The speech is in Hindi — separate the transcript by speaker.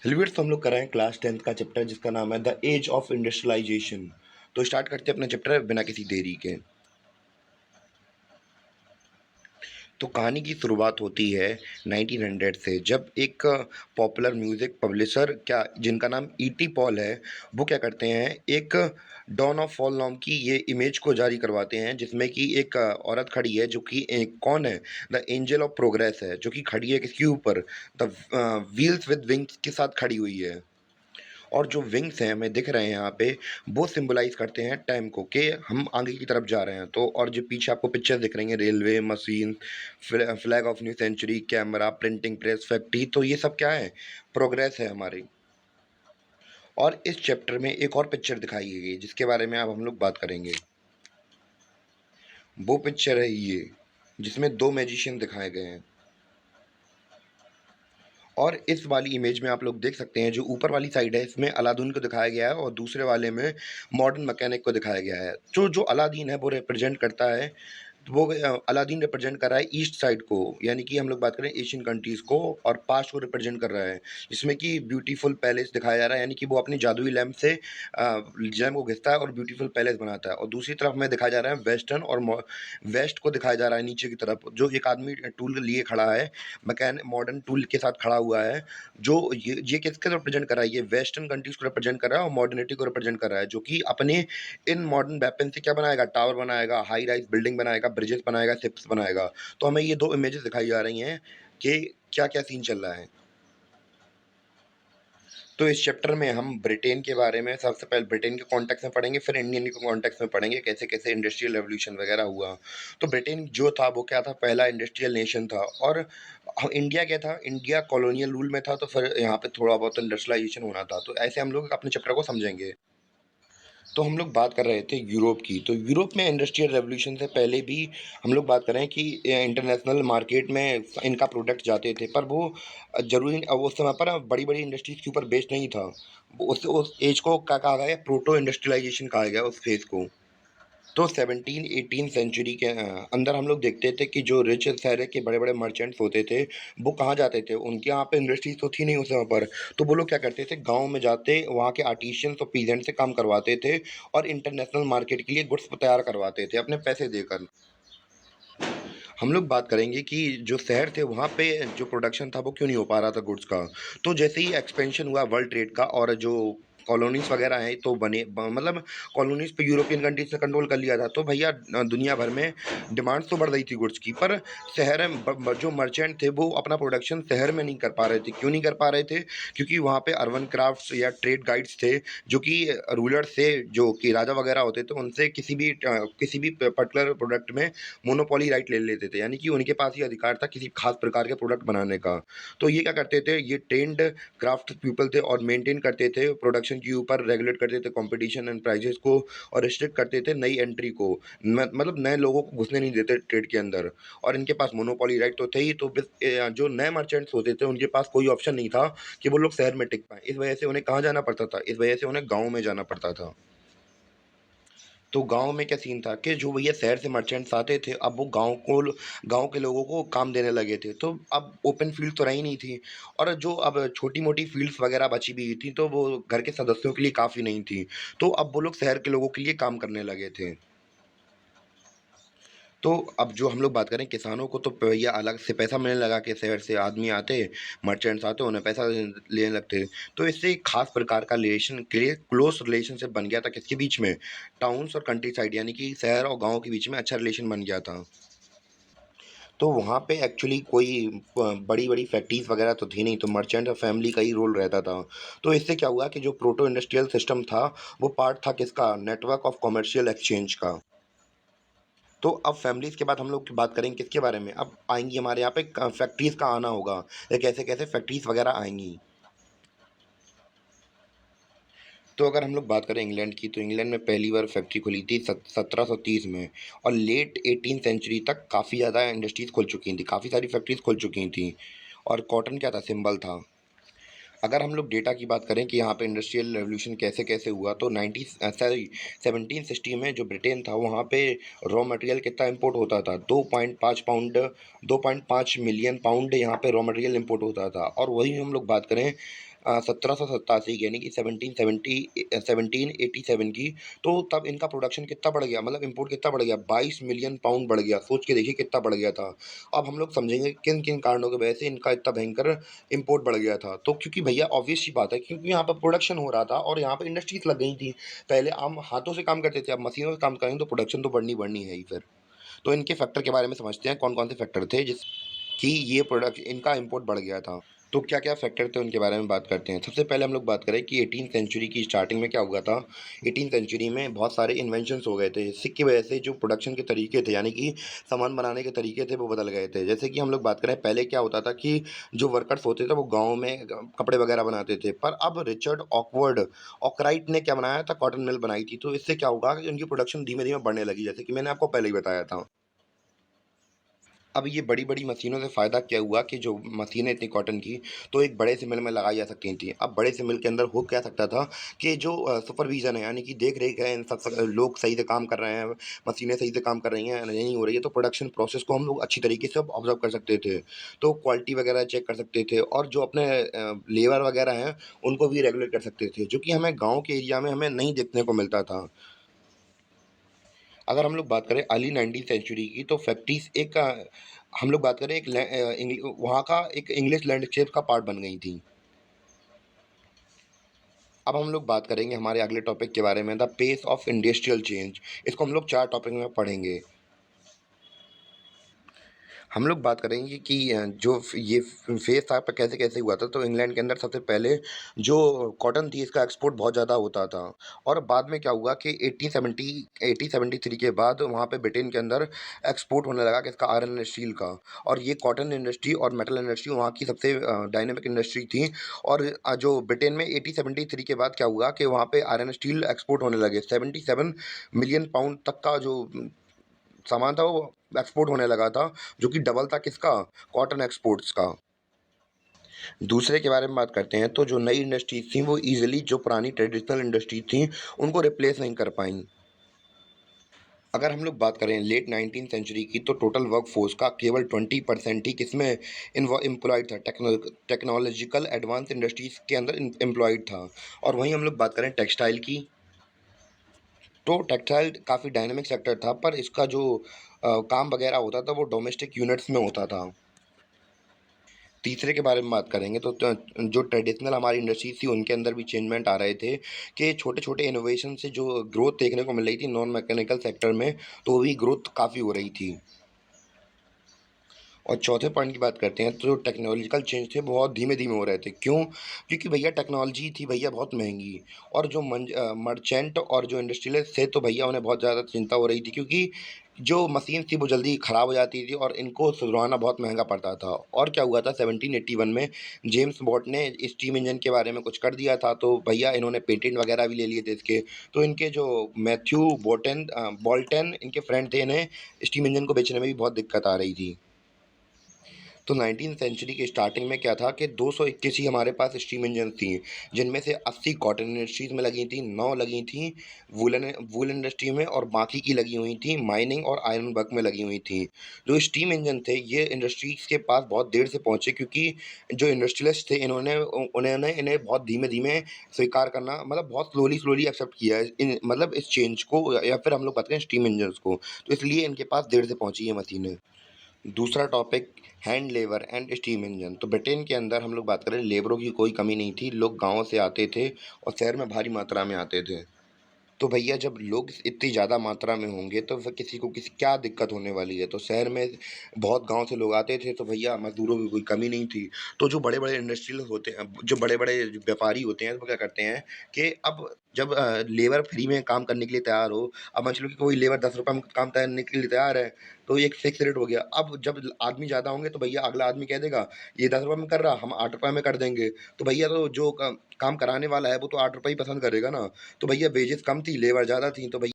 Speaker 1: हेलविट्स हम लोग कर रहे हैं क्लास 10th का चैप्टर जिसका नाम है द एज ऑफ इंडस्ट्रियलाइजेशन। तो स्टार्ट करते हैं अपना चैप्टर बिना किसी देरी के। तो कहानी की शुरुआत होती है 1900 से, जब एक पॉपुलर म्यूज़िक पब्लिशर क्या जिनका नाम ईटी पॉल है, वो क्या करते हैं, एक डॉन ऑफ फॉल नाम की ये इमेज को जारी करवाते हैं जिसमें कि एक औरत खड़ी है जो कि कौन है, द एंजल ऑफ प्रोग्रेस है, जो कि खड़ी है किसके ऊपर, द व्हील्स विद विंग्स के साथ खड़ी हुई है। और जो विंग्स हैं हमें दिख रहे हैं यहाँ पे, वो सिंबलाइज करते हैं टाइम को कि हम आगे की तरफ जा रहे हैं। तो और जो पीछे आपको पिक्चर दिख रही हैं, railway, machine, flag off new century, camera, printing press, factory, तो ये सब क्या है, प्रोग्रेस है हमारी। और इस चैप्टर में एक और पिक्चर दिखाई गई जिसके बारे में अब हम लोग बात करेंगे। वो पिक्चर है ये, जिसमें दो मैजिशियन दिखाए गए हैं। और इस वाली इमेज में आप लोग देख सकते हैं, जो ऊपर वाली साइड है इसमें अलादीन को दिखाया गया है और दूसरे वाले में मॉडर्न मैकेनिक को दिखाया गया है। जो जो अलादीन है वो रिप्रेजेंट करता है, तो वो अलादीन रिप्रेजेंट कर रहा है ईस्ट साइड को, यानी कि हम लोग बात करें एशियन कंट्रीज़ को, और पास्ट को रिप्रेजेंट कर रहा है, जिसमें कि ब्यूटीफुल पैलेस दिखाया जा रहा है, यानी कि वो अपनी जादुई लैंप से जैम को घिसता है और ब्यूटीफुल पैलेस बनाता है। और दूसरी तरफ हमें दिखाया जा रहा है वेस्टर्न और वेस्ट को दिखाया जा रहा है नीचे की तरफ, जो एक आदमी टूल लिए खड़ा है, मॉडर्न टूल के साथ खड़ा हुआ है। जो ये किसको रिप्रेजेंट कर रहा है, ये वेस्टर्न कंट्रीज को रिप्रेजेंट कर रहा है और मॉडर्निटी को रिप्रेजेंट कर रहा है, जो कि अपने इन मॉडर्न वेपन से क्या बनाएगा, टावर बनाएगा, हाई राइज बिल्डिंग बनाएगा, ब्रिजेस बनाएगा, शिप्स बनाएगा। तो हमें ये दो इमेजेस दिखाई जा रही हैं कि क्या क्या सीन चल रहा है। तो इस चैप्टर में हम ब्रिटेन के बारे में सबसे पहले ब्रिटेन के कॉन्टेक्स्ट में पढ़ेंगे, फिर इंडियन के कॉन्टेक्स्ट में पढ़ेंगे कैसे कैसे इंडस्ट्रियल रेवोल्यूशन वगैरह हुआ। तो ब्रिटेन जो था वो क्या था, पहला इंडस्ट्रियल नेशन था। और इंडिया क्या था, इंडिया कॉलोनियल रूल में था, तो फिर यहाँ पे थोड़ा बहुत इंडस्ट्रियलाइजेशन होना था। तो ऐसे हम लोग अपने चैप्टर को समझेंगे। तो हम लोग बात कर रहे थे यूरोप की। तो यूरोप में इंडस्ट्रियल रेवोल्यूशन से पहले भी हम लोग बात कर रहे हैं कि इंटरनेशनल मार्केट में इनका प्रोडक्ट जाते थे, पर वो ज़रूरी उस समय पर बड़ी-बड़ी इंडस्ट्रीज़ के ऊपर बेस्ड नहीं था। उस एज को क्या कहा गया है, प्रोटो इंडस्ट्रियलाइजेशन कहा गया उस फेज़ को। तो 17-18 सेंचुरी के अंदर हम लोग देखते थे कि जो रिच शहर के बड़े-बड़े मर्चेंट्स होते थे, वो कहाँ जाते थे? उनके यहाँ पे इंडस्ट्रीज़ तो थी नहीं उस समय पर। तो वो लोग क्या करते थे, गाँव में जाते, वहाँ के आर्टिज़ियन्स और पीजेंट से काम करवाते थे और इंटरनेशनल मार्केट के लिए गुड्स तैयार करवाते थे अपने पैसे देकर। हम लोग बात करेंगे कि जो शहर थे वहाँ पे जो प्रोडक्शन था वो क्यों नहीं हो पा रहा था गुड्स का। तो जैसे ही एक्सपेंशन हुआ वर्ल्ड ट्रेड का और जो कॉलोनीज़ वगैरह हैं तो बने मतलब कॉलोनीज़ पे यूरोपियन कंट्रीज़ ने कंट्रोल कर लिया था। तो भैया दुनिया भर में डिमांड्स तो बढ़ रही थी गुड्स की, पर शहर में जो मर्चेंट थे वो अपना प्रोडक्शन शहर में नहीं कर पा रहे थे। क्यों नहीं कर पा रहे थे? क्योंकि वहाँ पे अर्बन क्राफ्ट्स या ट्रेड गाइड्स थे, जो कि रूलर से, जो कि राजा वगैरह होते थे, उनसे किसी भी पर्टिकुलर प्रोडक्ट में मोनोपोली राइट ले लेते थे, यानी कि उनके पास ही अधिकार था किसी खास प्रकार के प्रोडक्ट बनाने का। तो ये क्या करते थे, ये ट्रेन्ड क्राफ्ट पीपल थे और मेंटेन करते थे प्रोडक्शन के ऊपर, रेगुलेट करते थे कंपटीशन एंड प्राइसेस को, और रिस्ट्रिक्ट करते थे नई एंट्री को। मतलब नए लोगों को घुसने नहीं देते ट्रेड के अंदर। और इनके पास मोनोपोली राइट तो थे ही, तो जो नए मर्चेंट्स होते थे उनके पास कोई ऑप्शन नहीं था कि वो लोग शहर में टिक पाएँ। इस वजह से उन्हें कहाँ जाना पड़ता था? इस वजह से उन्हें गाँव में जाना पड़ता था। तो गाँव में क्या सीन था कि जो भैया शहर से मर्चेंट्स आते थे, अब वो गाँव के लोगों को काम देने लगे थे। तो अब ओपन फील्ड तो रही नहीं थी, और जो अब छोटी-मोटी फील्ड्स वगैरह बची भी थी, तो वो घर के सदस्यों के लिए काफ़ी नहीं थी। तो अब वो लोग शहर के लोगों के लिए काम करने लगे थे। तो अब जो हम लोग बात करें किसानों को, तो भैया अलग से पैसा मिलने लगा कि शहर से आदमी आते, मर्चेंट्स आते, उन्हें पैसा लेने लगते। तो इससे एक खास प्रकार का क्लोज रिलेशनशिप बन गया था किसके बीच में, टाउन्स और कंट्री साइड, यानी कि शहर और गाँव के बीच में अच्छा रिलेशन बन गया था। तो वहाँ पे एक्चुअली कोई बड़ी-बड़ी फैक्ट्रीज़ वगैरह तो थी नहीं, तो मर्चेंट और फैमिली का ही रोल रहता था। तो इससे क्या हुआ कि जो प्रोटो इंडस्ट्रियल सिस्टम था, वो पार्ट था किसका, नेटवर्क ऑफ कमर्शियल एक्सचेंज का। तो अब फैमिलीज़ के बाद हम लोग बात करेंगे किसके बारे में, अब आएँगी हमारे यहाँ पे फैक्ट्रीज़ का आना होगा, या कैसे-कैसे फैक्ट्रीज़ वगैरह आएँगी। तो अगर हम लोग बात करें इंग्लैंड की, तो इंग्लैंड में पहली बार फैक्ट्री खुली थी 1730 में, और लेट 18th सेंचुरी तक काफ़ी ज़्यादा इंडस्ट्रीज़ खुल चुकी थी, काफ़ी सारी फैक्ट्रीज़ खुल चुकी थी, और कॉटन क्या था, सिंबल था। अगर हम लोग डेटा की बात करें कि यहाँ पे इंडस्ट्रियल रेवोल्यूशन कैसे-कैसे हुआ, तो 1760 में जो ब्रिटेन था वहाँ पे रॉ मटेरियल कितना इम्पोर्ट होता था, 2.5 मिलियन पाउंड यहाँ पे रॉ मटेरियल इम्पोर्ट होता था। और वहीं हम लोग बात करें 1787 की, यानी कि 1787 की। तो तब इनका प्रोडक्शन कितना बढ़ गया, मतलब इम्पोर्ट कितना बढ़ गया, 22 मिलियन पाउंड बढ़ गया। सोच के देखिए कितना बढ़ गया था। अब हम लोग समझेंगे किन-किन कारणों की वजह से इनका इतना भयंकर इम्पोर्ट बढ़ गया था। तो क्योंकि भैया ऑब्वियस सी बात है, क्योंकि यहाँ पर प्रोडक्शन हो रहा था और यहाँ पे इंडस्ट्रीज़ लग गई थी। पहले हम हाथों से काम करते थे, अब मशीनों से काम करेंगे तो प्रोडक्शन तो बढ़नी है ही फिर। तो इनके फैक्टर के बारे में समझते हैं, कौन-कौन से फैक्टर थे जिस कि ये प्रोडक्ट इनका इम्पोर्ट बढ़ गया था। तो क्या-क्या फैक्टर थे उनके बारे में बात करते हैं। सबसे पहले हम लोग बात करें कि 18th सेंचुरी की स्टार्टिंग में क्या हुआ था। 18th सेंचुरी में बहुत सारे इन्वेंशंस हो गए थे, जिसकी वजह से जो प्रोडक्शन के तरीके थे, यानी कि सामान बनाने के तरीके थे, वो बदल गए थे। जैसे कि हम लोग बात करें, पहले क्या होता था कि जो वर्कर्स होते थे वो गाँव में कपड़े वगैरह बनाते थे। पर अब रिचर्ड ऑकराइट ने क्या बनाया था, कॉटन मिल बनाई थी। तो इससे क्या होगा कि उनकी प्रोडक्शन धीमे-धीमे बढ़ने लगी, जैसे कि मैंने आपको पहले ही बताया था। अब ये बड़ी-बड़ी मशीनों से फ़ायदा क्या हुआ कि जो मशीनें थी कॉटन की, तो एक बड़े से मिल में लगाई जा सकती थी। अब बड़े से मिल के अंदर हो क्या सकता था कि जो सुपरविज़न है, यानी कि देख-रेख है, इन सब लोग सही से काम कर रहे हैं, मशीनें सही से काम कर रही हैं, नहीं हो रही है, तो प्रोडक्शन प्रोसेस को हम लोग अच्छी तरीके से ऑब्ज़र्व कर सकते थे। तो क्वालिटी वगैरह चेक कर सकते थे और जो अपने लेबर वगैरह हैं, उनको भी रेगुलेट कर सकते थे, जो कि हमें गाँव के एरिया में हमें नहीं देखने को मिलता था। अगर हम लोग बात करें अर्ली 19th सेंचुरी की, तो फैक्ट्रीज़ हम लोग बात करें वहाँ का एक इंग्लिश लैंडस्केप का पार्ट बन गई थी। अब हम लोग बात करेंगे हमारे अगले टॉपिक के बारे में, the pace of industrial change. इसको हम लोग 4 टॉपिक में पढ़ेंगे। हम लोग बात करेंगे कि जो फ ये फेज़ था प कैसे-कैसे हुआ था। तो इंग्लैंड के अंदर सबसे पहले जो कॉटन थी, इसका एक्सपोर्ट बहुत ज़्यादा होता था और बाद में क्या हुआ कि 1873 के बाद वहाँ पे ब्रिटेन के अंदर एक्सपोर्ट होने लगा किसका, आयरन एंड स्टील का। और ये कॉटन इंडस्ट्री और मेटल इंडस्ट्री वहाँ की सबसे डायनामिक इंडस्ट्री थी। और जो ब्रिटेन में 1873 के बाद क्या हुआ कि वहाँ पे आयरन स्टील एक्सपोर्ट होने लगे। 77 मिलियन पाउंड तक का जो सामान था वो एक्सपोर्ट होने लगा था, जो कि डबल था किसका, कॉटन एक्सपोर्ट्स का। दूसरे के बारे में बात करते हैं, तो जो नई इंडस्ट्रीज़ थी वो ईज़िली जो पुरानी ट्रेडिशनल इंडस्ट्री थी, उनको रिप्लेस नहीं कर पाईं। अगर हम लोग बात करें लेट 19th सेंचुरी की, तो टोटल वर्क फ़ोर्स का केवल 20% ही किसमें एम्प्लॉयड था, टेक्नोलॉजिकल एडवांस इंडस्ट्रीज़ के अंदर एम्प्लॉयड था। और वहीं हम लोग बात करें टेक्सटाइल की, तो टेक्सटाइल काफ़ी डायनामिक सेक्टर था, पर इसका जो काम वगैरह होता था वो डोमेस्टिक यूनिट्स में होता था। तीसरे के बारे में बात करेंगे, तो जो ट्रेडिशनल हमारी इंडस्ट्रीज़ थी उनके अंदर भी चेंजमेंट आ रहे थे कि छोटे-छोटे इनोवेशन से जो ग्रोथ देखने को मिल रही थी नॉन मैकेनिकल सेक्टर में, तो भी ग्रोथ काफ़ी हो रही थी। और चौथे पॉइंट की बात करते हैं, तो जो टेक्नोलॉजिकल चेंज थे बहुत धीमे-धीमे हो रहे थे। क्यों? क्योंकि भैया टेक्नोलॉजी थी भैया बहुत महँगी। और जो मर्चेंट और जो इंडस्ट्रियलिस्ट थे, तो भैया उन्हें बहुत ज़्यादा चिंता हो रही थी, क्योंकि जो मशीन थी वो जल्दी ख़राब हो जाती थी और इनको सुधरवाना बहुत महँगा पड़ता था। और क्या हुआ था, 1781 में जेम्स वॉट ने स्टीम इंजन के बारे में कुछ कर दिया था, तो भैया इन्होंने पेटेंट वग़ैरह भी ले लिए थे इसके। तो इनके जो मैथ्यू बोल्टन इनके फ्रेंड थे, इन्हें स्टीम इंजन को बेचने में भी बहुत दिक्कत आ रही थी। तो 19th सेंचुरी की स्टार्टिंग में क्या था कि 221 ही हमारे पास स्टीम इंजन थी, जिनमें से 80 कॉटन इंडस्ट्रीज़ में लगी थीं, 9 लगी थीं वूल इंडस्ट्री में और बाकी की लगी हुई थीं माइनिंग और आयरन वर्क में लगी हुई थीं। जो स्टीम इंजन थे, ये इंडस्ट्रीज़ के पास बहुत देर से पहुँचे, क्योंकि जो इंडस्ट्रियलिस्ट थे उन्होंने इन्हें बहुत धीमे-धीमे स्वीकार करना, मतलब बहुत स्लोली एक्सेप्ट किया है मतलब इस चेंज को, या फिर हम लोग बात करें स्टीम इंजन्स को। तो इसलिए इनके पास देर से पहुँची ये मशीनें। दूसरा topic, hand labour and steam engine. तो ब्रिटेन के अंदर हम लोग बात करें, लेबरों की कोई कमी नहीं थी। लोग गाँव से आते थे और शहर में भारी मात्रा में आते थे। तो भैया जब लोग इतनी ज़्यादा मात्रा में होंगे, तो फिर किसी को किसी क्या दिक्कत होने वाली है। तो शहर में बहुत गाँव से लोग आते थे, तो भैया मज़दूरों की कोई कमी नहीं थी। तो जो बड़े-बड़े इंडस्ट्रियल होते हैं, जो बड़े-बड़े व्यापारी होते हैं, वो क्या करते हैं कि अब जब लेबर फ्री में काम करने के लिए तैयार हो, अब मान चलो कि कोई लेबर ₹10 में काम करने के लिए तैयार है, तो ये एक फिक्स रेट हो गया। अब जब आदमी ज़्यादा होंगे, तो भैया अगला आदमी कह देगा, ये ₹10 में कर रहा, हम ₹8 में कर देंगे। तो भैया तो जो काम कराने वाला है, वो तो ₹8 ही पसंद करेगा ना। तो भैया वेजेस कम थी, लेबर ज़्यादा थी, तो भैया